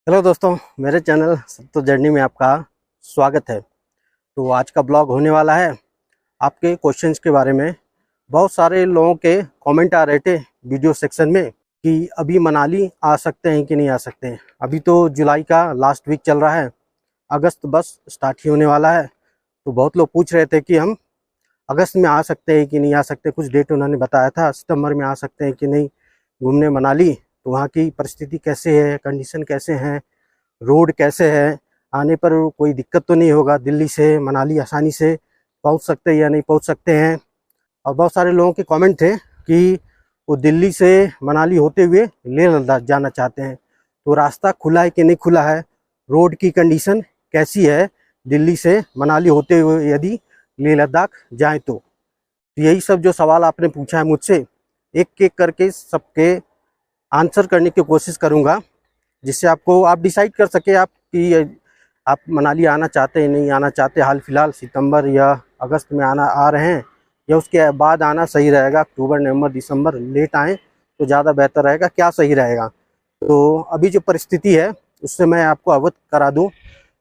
Hello दोस्तों, मेरे channel सत्तो journey में आपका स्वागत है। तो आज का ब्लॉग होने वाला है आपके क्वेश्चंस के बारे में। बहुत सारे लोगों के कमेंट आ रहे थे वीडियो सेक्शन में कि अभी मनाली आ सकते हैं कि नहीं आ सकते हैं। अभी तो जुलाई का लास्ट वीक चल रहा है, अगस्त बस स्टार्ट ही होने वाला है। तो बहुत लोग पूछ रहे थे कि हम अगस्त में आ सकते हैं कि नहीं आ सकते। कुछ डेट उन्होंने बताया था, सितंबर में आ सकते हैं कि नहीं घूमने मनाली। तो वहाँ की परिस्थिति कैसे है, कंडीशन कैसे हैं, रोड कैसे है, आने पर कोई दिक्कत तो नहीं होगा, दिल्ली से मनाली आसानी से पहुंच सकते हैं या नहीं पहुंच सकते हैं। और बहुत सारे लोगों के कमेंट थे कि वो दिल्ली से मनाली होते हुए लेह लद्दाख जाना चाहते हैं। तो रास्ता खुला है कि नहीं खुला है, रोड की कंडीशन कैसी है, दिल्ली से मनाली होते हुए यदि लेह लद्दाख जाएँ तो यही सब जो सवाल आपने पूछा है मुझसे, एक एक करके सबके आंसर करने की कोशिश करूँगा, जिससे आपको आप डिसाइड कर सके आप कि आप मनाली आना चाहते हैं नहीं आना चाहते। हाल फिलहाल सितंबर या अगस्त में आ रहे हैं या उसके बाद आना सही रहेगा। अक्टूबर नवंबर दिसंबर लेट आएँ तो ज़्यादा बेहतर रहेगा, क्या सही रहेगा। तो अभी जो परिस्थिति है उससे मैं आपको अवगत करा दूं।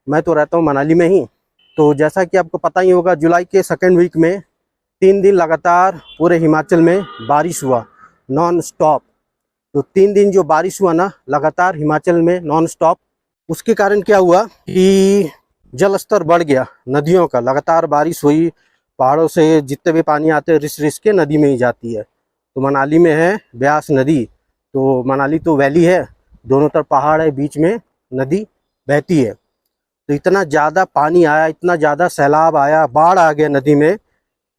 मैं तो रहता हूं मनाली में ही। तो जैसा कि आपको पता ही होगा, जुलाई के सेकेंड वीक में 3 दिन लगातार पूरे हिमाचल में बारिश हुआ, नॉन स्टॉप। तो 3 दिन जो बारिश हुआ ना लगातार हिमाचल में नॉन स्टॉप, उसके कारण क्या हुआ कि जल स्तर बढ़ गया नदियों का। लगातार बारिश हुई, पहाड़ों से जितने भी पानी आते हैं रिस रिस के नदी में ही जाती है। तो मनाली में है ब्यास नदी। तो मनाली तो वैली है, दोनों तरफ पहाड़ है, बीच में नदी बहती है। तो इतना ज़्यादा पानी आया, इतना ज़्यादा सैलाब आया, बाढ़ आ गया नदी में।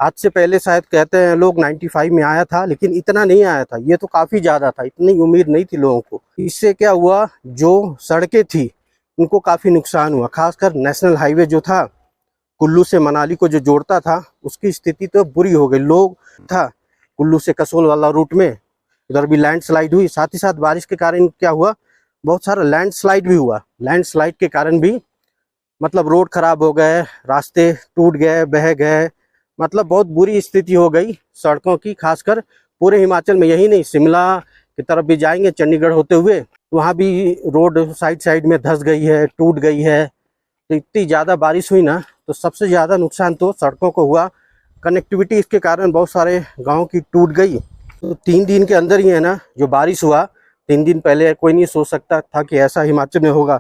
आज से पहले शायद कहते हैं लोग 95 में आया था, लेकिन इतना नहीं आया था। ये तो काफ़ी ज़्यादा था, इतनी उम्मीद नहीं थी लोगों को। इससे क्या हुआ, जो सड़कें थी उनको काफ़ी नुकसान हुआ। खासकर नेशनल हाईवे जो था कुल्लू से मनाली को जो जोड़ता था, उसकी स्थिति तो बुरी हो गई। लोग था कुल्लू से कसोल वाला रूट में, उधर भी लैंडस्लाइड हुई। साथ ही साथ बारिश के कारण क्या हुआ, बहुत सारा लैंडस्लाइड भी हुआ। लैंडस्लाइड के कारण भी मतलब रोड खराब हो गए, रास्ते टूट गए, बह गए। मतलब बहुत बुरी स्थिति हो गई सड़कों की। खासकर पूरे हिमाचल में, यही नहीं, शिमला की तरफ भी जाएंगे चंडीगढ़ होते हुए, वहाँ भी रोड साइड साइड में धंस गई है, टूट गई है। तो इतनी ज़्यादा बारिश हुई ना, तो सबसे ज़्यादा नुकसान तो सड़कों को हुआ। कनेक्टिविटी इसके कारण बहुत सारे गाँव की टूट गई। तो 3 दिन के अंदर ही है ना जो बारिश हुआ, 3 दिन पहले कोई नहीं सोच सकता था कि ऐसा हिमाचल में होगा।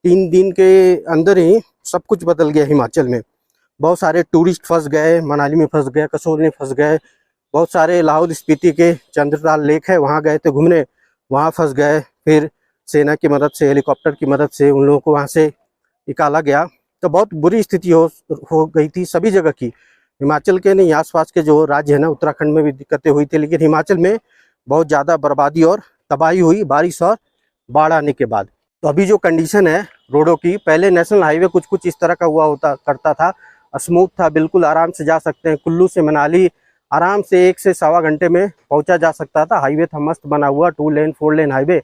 3 दिन के अंदर ही सब कुछ बदल गया हिमाचल में। बहुत सारे टूरिस्ट फंस गए, मनाली में फंस गए, कसोल में फंस गए। बहुत सारे लाहौल स्पीति के चंद्रताल लेक है, वहाँ गए थे घूमने, वहाँ फंस गए। फिर सेना की मदद से, हेलीकॉप्टर की मदद से उन लोगों को वहाँ से निकाला गया। तो बहुत बुरी स्थिति हो गई थी सभी जगह की। हिमाचल के नहीं, आसपास के जो राज्य है ना, उत्तराखंड में भी दिक्कतें हुई थी, लेकिन हिमाचल में बहुत ज़्यादा बर्बादी और तबाही हुई बारिश और बाढ़ आने के बाद। तो अभी जो कंडीशन है रोडों की, पहले नेशनल हाईवे कुछ कुछ इस तरह का हुआ होता करता था, स्मूथ था, बिल्कुल आराम से जा सकते हैं। कुल्लू से मनाली आराम से 1 से सवा घंटे में पहुंचा जा सकता था। हाईवे था मस्त बना हुआ, 2 लेन 4 लेन हाईवे।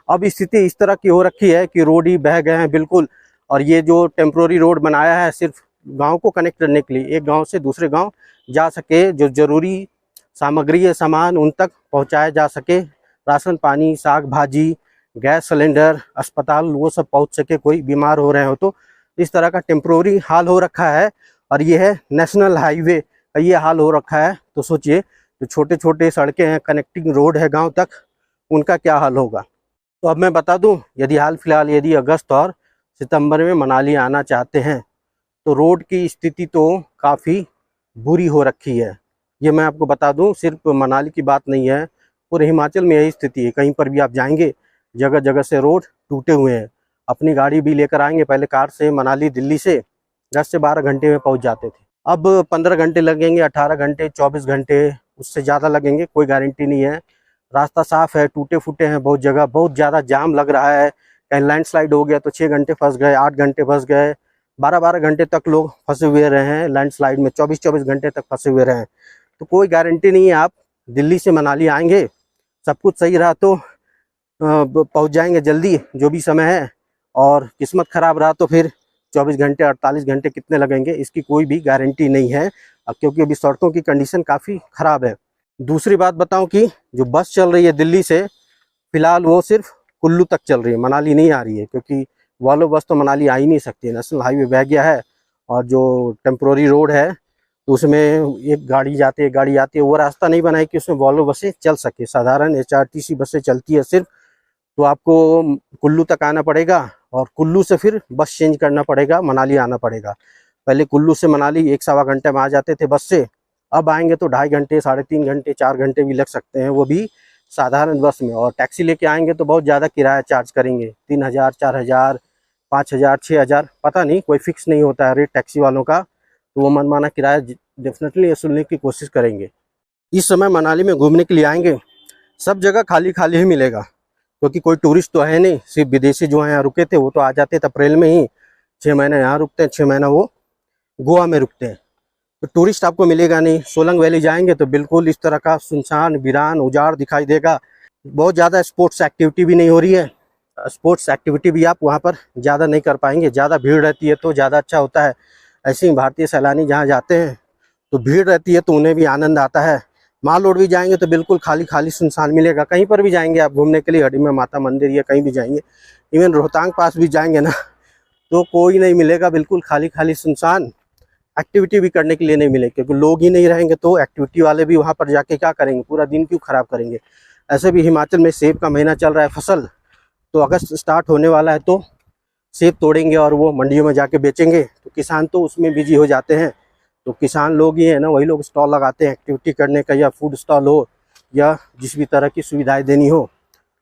अब स्थिति इस तरह की हो रखी है कि रोड ही बह गए हैं बिल्कुल। और ये जो टेम्प्रोरी रोड बनाया है सिर्फ गांव को कनेक्ट करने के लिए, एक गांव से दूसरे गांव जा सके, जो जरूरी सामग्री है, सामान उन तक पहुंचाया जा सके, राशन पानी, साग भाजी, गैस सिलेंडर, अस्पताल, वो सब पहुंच सके, कोई बीमार हो रहे हो तो। इस तरह का टेम्प्रोरी हाल हो रखा है। और ये है नेशनल हाईवे का ये हाल हो रखा है। तो सोचिए, जो छोटे छोटे सड़कें हैं, कनेक्टिंग रोड है गांव तक, उनका क्या हाल होगा। तो अब मैं बता दूं, यदि हाल फिलहाल यदि अगस्त और सितंबर में मनाली आना चाहते हैं तो रोड की स्थिति तो काफ़ी बुरी हो रखी है। ये मैं आपको बता दूं, सिर्फ मनाली की बात नहीं है, पूरे हिमाचल में यही स्थिति है। कहीं पर भी आप जाएंगे, जगह जगह से रोड टूटे हुए हैं। अपनी गाड़ी भी लेकर आएंगे, पहले कार से मनाली दिल्ली से 10 से 12 घंटे में पहुंच जाते थे, अब 15 घंटे लगेंगे, 18 घंटे, 24 घंटे, उससे ज़्यादा लगेंगे, कोई गारंटी नहीं है। रास्ता साफ है, टूटे फूटे हैं बहुत जगह, बहुत ज़्यादा जाम लग रहा है। कहीं लैंडस्लाइड हो गया तो 6 घंटे फंस गए, 8 घंटे फंस गए, 12-12 घंटे तक लोग फंसे हुए रहे हैं लैंडस्लाइड में, 24-24 घंटे तक फंसे हुए रहे हैं। तो कोई गारंटी नहीं है आप दिल्ली से मनाली आएंगे, सब कुछ सही रहा तो पहुंच जाएंगे जल्दी, जो भी समय है। और किस्मत खराब रहा तो फिर 24 घंटे, 48 घंटे कितने लगेंगे, इसकी कोई भी गारंटी नहीं है, क्योंकि अभी सड़कों की कंडीशन काफ़ी ख़राब है। दूसरी बात बताऊं कि जो बस चल रही है दिल्ली से, फिलहाल वो सिर्फ कुल्लू तक चल रही है, मनाली नहीं आ रही है, क्योंकि वॉल्वो बस तो मनाली आ ही नहीं सकती है। नेशनल हाईवे बह गया है और जो टेम्प्रोरी रोड है तो उसमें एक गाड़ी जाती है, एक गाड़ी आती है, वो रास्ता नहीं बना है कि उसमें वॉल्वो बसें चल सके। साधारण HRTC बसें चलती है सिर्फ, तो आपको कुल्लू तक आना पड़ेगा और कुल्लू से फिर बस चेंज करना पड़ेगा, मनाली आना पड़ेगा। पहले कुल्लू से मनाली 1-1.25 घंटे में आ जाते थे बस से, अब आएंगे तो 2.5 घंटे, 3.5 घंटे, 4 घंटे भी लग सकते हैं, वो भी साधारण बस में। और टैक्सी लेके आएंगे तो बहुत ज़्यादा किराया चार्ज करेंगे, 3,000, 4,000, 5,000, 6,000, पता नहीं, कोई फिक्स नहीं होता है रेट टैक्सी वालों का। तो वो मनमाना किराया डेफिनेटली वसूलने की कोशिश करेंगे। इस समय मनाली में घूमने के लिए आएंगे, सब जगह खाली खाली ही मिलेगा, क्योंकि कोई टूरिस्ट तो है नहीं। सिर्फ विदेशी जो हैं यहाँ रुके थे वो तो आ जाते थे अप्रैल में ही, 6 महीने यहाँ रुकते हैं, 6 महीना वो गोवा में रुकते हैं। तो टूरिस्ट आपको मिलेगा नहीं। सोलंग वैली जाएंगे तो बिल्कुल इस तरह का सुनसान, वीरान, उजाड़ दिखाई देगा। बहुत ज़्यादा स्पोर्ट्स एक्टिविटी भी नहीं हो रही है, स्पोर्ट्स एक्टिविटी भी आप वहाँ पर ज़्यादा नहीं कर पाएंगे, ज़्यादा भीड़ रहती है तो ज़्यादा अच्छा होता है। ऐसे ही भारतीय सैलानी जहाँ जाते हैं तो भीड़ रहती है तो उन्हें भी आनंद आता है। माल रोड भी जाएंगे तो बिल्कुल खाली खाली सुनसान मिलेगा। कहीं पर भी जाएंगे आप घूमने के लिए, हडिम्बा माता मंदिर या कहीं भी जाएंगे, इवन रोहतांग पास भी जाएंगे ना, तो कोई नहीं मिलेगा, बिल्कुल खाली खाली सुनसान। एक्टिविटी भी करने के लिए नहीं मिलेगी, क्योंकि लोग ही नहीं रहेंगे तो एक्टिविटी वाले भी वहाँ पर जाके क्या करेंगे, पूरा दिन क्यों खराब करेंगे। ऐसे भी हिमाचल में सेब का महीना चल रहा है, फसल तो अगस्त स्टार्ट होने वाला है, तो सेब तोड़ेंगे और वो मंडियों में जाके बेचेंगे, तो किसान तो उसमें बिजी हो जाते हैं। तो किसान लोग ही हैं ना, वही लोग स्टॉल लगाते हैं एक्टिविटी करने का, या फूड स्टॉल हो या जिस भी तरह की सुविधाएं देनी हो,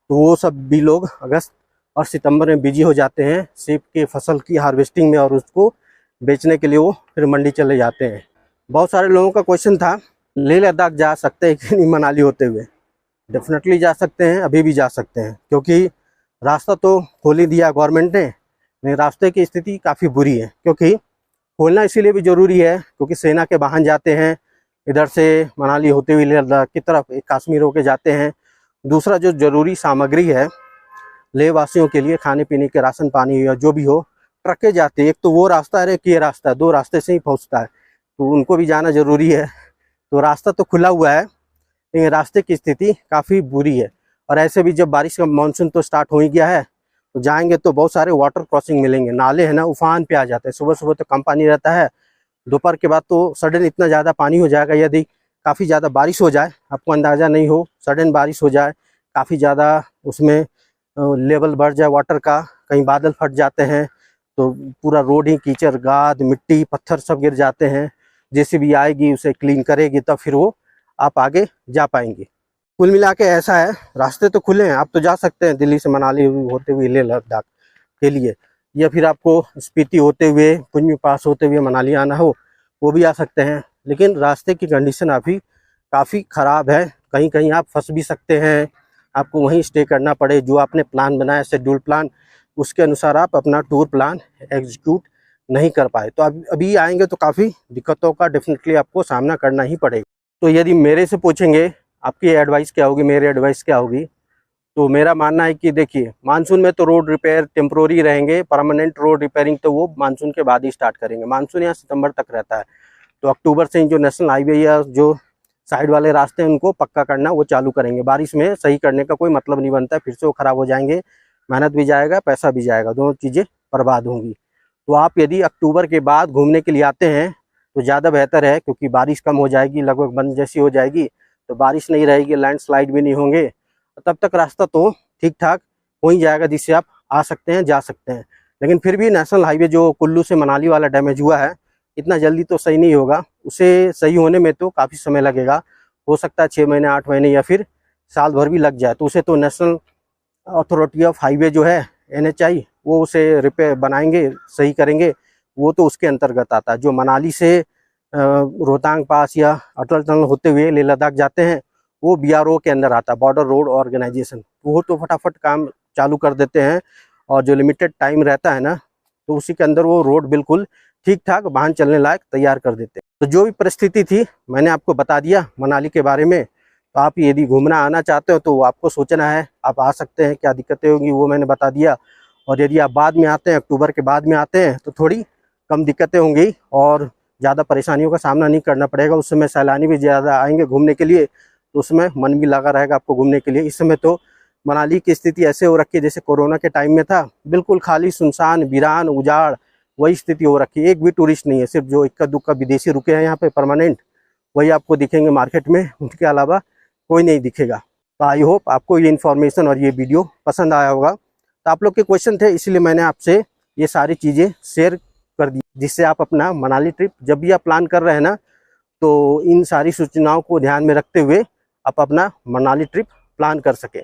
तो वो सब भी लोग अगस्त और सितंबर में बिजी हो जाते हैं सेब के फसल की हार्वेस्टिंग में, और उसको बेचने के लिए वो फिर मंडी चले जाते हैं। बहुत सारे लोगों का क्वेश्चन था, लेह लद्दाख जा सकते हैं कि नहीं मनाली होते हुए। डेफिनेटली जा सकते हैं, अभी भी जा सकते हैं, क्योंकि रास्ता तो खोल ही दिया गवर्नमेंट ने। लेकिन रास्ते की स्थिति काफ़ी बुरी है, क्योंकि खोलना इसीलिए भी ज़रूरी है क्योंकि सेना के वाहन जाते हैं इधर से मनाली होते हुए लेह लद्दाख की तरफ, एक कश्मीर होके जाते हैं। दूसरा जो ज़रूरी सामग्री है लेह वासियों के लिए, खाने पीने के राशन पानी या जो भी हो, ट्रकें जाती है। एक तो वो रास्ता है कि ये रास्ता है, 2 रास्ते से ही पहुंचता है, तो उनको भी जाना ज़रूरी है। तो रास्ता तो खुला हुआ है, लेकिन रास्ते की स्थिति काफ़ी बुरी है। और ऐसे भी जब बारिश का मानसून तो स्टार्ट हो ही गया है, तो जाएंगे तो बहुत सारे वाटर क्रॉसिंग मिलेंगे, नाले हैं ना उफान पे आ जाते हैं। सुबह सुबह तो कम पानी रहता है, दोपहर के बाद तो सडन इतना ज़्यादा पानी हो जाएगा, यदि काफ़ी ज़्यादा बारिश हो जाए, आपको अंदाज़ा नहीं हो, सडन बारिश हो जाए, काफ़ी ज़्यादा उसमें लेवल बढ़ जाए वाटर का, कहीं बादल फट जाते हैं तो पूरा रोड ही कीचड़, गाद, मिट्टी, पत्थर सब गिर जाते हैं। जेसीबी आएगी उसे क्लीन करेगी, तब फिर वो आप आगे जा पाएंगे। कुल मिला के ऐसा है, रास्ते तो खुले हैं, आप तो जा सकते हैं दिल्ली से मनाली होते हुए लेह लद्दाख के लिए, या फिर आपको स्पीति होते हुए, कुंज पास होते हुए मनाली आना हो, वो भी आ सकते हैं। लेकिन रास्ते की कंडीशन अभी काफ़ी ख़राब है, कहीं कहीं आप फंस भी सकते हैं, आपको वहीं स्टे करना पड़े। जो आपने प्लान बनाया, शेड्यूल प्लान, उसके अनुसार आप अपना टूर प्लान एग्जीक्यूट नहीं कर पाए, तो अभी आएंगे तो काफ़ी दिक्कतों का डेफिनेटली आपको सामना करना ही पड़ेगा। तो यदि मेरे से पूछेंगे आपकी एडवाइस क्या होगी, मेरी एडवाइस क्या होगी, तो मेरा मानना है कि देखिए, मानसून में तो रोड रिपेयर टेम्प्रोरी रहेंगे, परमानेंट रोड रिपेयरिंग तो वो मानसून के बाद ही स्टार्ट करेंगे। मानसून यहाँ सितंबर तक रहता है, तो अक्टूबर से ही जो नेशनल हाईवे या जो साइड वाले रास्ते हैं उनको पक्का करना वो चालू करेंगे। बारिश में सही करने का कोई मतलब नहीं बनता है, फिर से वो ख़राब हो जाएंगे, मेहनत भी जाएगा, पैसा भी जाएगा, दोनों चीज़ें बर्बाद होंगी। तो आप यदि अक्टूबर के बाद घूमने के लिए आते हैं तो ज़्यादा बेहतर है, क्योंकि बारिश कम हो जाएगी, लगभग बंद जैसी हो जाएगी, तो बारिश नहीं रहेगी, लैंडस्लाइड भी नहीं होंगे, तब तक रास्ता तो ठीक ठाक हो ही जाएगा, जिससे आप आ सकते हैं, जा सकते हैं। लेकिन फिर भी नेशनल हाईवे जो कुल्लू से मनाली वाला डैमेज हुआ है, इतना जल्दी तो सही नहीं होगा, उसे सही होने में तो काफ़ी समय लगेगा, हो सकता है 6 महीने, 8 महीने या फिर साल भर भी लग जाए। तो उसे तो नेशनल अथॉरिटी ऑफ हाईवे जो है NHI, वो उसे रिपेयर बनाएंगे, सही करेंगे, वो तो उसके अंतर्गत आता है। जो मनाली से रोहतांग पास या अटल टनल होते हुए लेह लद्दाख जाते हैं, वो BRO के अंदर आता है, बॉर्डर रोड ऑर्गेनाइजेशन। वो तो फटाफट काम चालू कर देते हैं, और जो लिमिटेड टाइम रहता है ना, तो उसी के अंदर वो रोड बिल्कुल ठीक ठाक वाहन चलने लायक तैयार कर देते हैं। तो जो भी परिस्थिति थी मैंने आपको बता दिया मनाली के बारे में। तो आप यदि घूमना आना चाहते हो तो आपको सोचना है, आप आ सकते हैं, क्या दिक्कतें होंगी वो मैंने बता दिया। और यदि आप बाद में आते हैं, अक्टूबर के बाद में आते हैं, तो थोड़ी कम दिक्कतें होंगी और ज़्यादा परेशानियों का सामना नहीं करना पड़ेगा। उस समय सैलानी भी ज़्यादा आएंगे घूमने के लिए, तो उसमें मन भी लगा रहेगा आपको घूमने के लिए। इस समय तो मनाली की स्थिति ऐसे हो रखी है जैसे कोरोना के टाइम में था, बिल्कुल खाली सुनसान वीरान उजाड़ वही स्थिति हो रखी है। एक भी टूरिस्ट नहीं है, सिर्फ जो इक्का दुक्का विदेशी रुके हैं यहाँ पे परमानेंट वही आपको दिखेंगे मार्केट में, उनके अलावा कोई नहीं दिखेगा। तो आई होप आपको ये इन्फॉर्मेशन और ये वीडियो पसंद आया होगा। तो आप लोग के क्वेश्चन थे इसलिए मैंने आपसे ये सारी चीज़ें शेयर कर दी, जिससे आप अपना मनाली ट्रिप जब भी आप प्लान कर रहे हैं ना, तो इन सारी सूचनाओं को ध्यान में रखते हुए आप अपना मनाली ट्रिप प्लान कर सकें।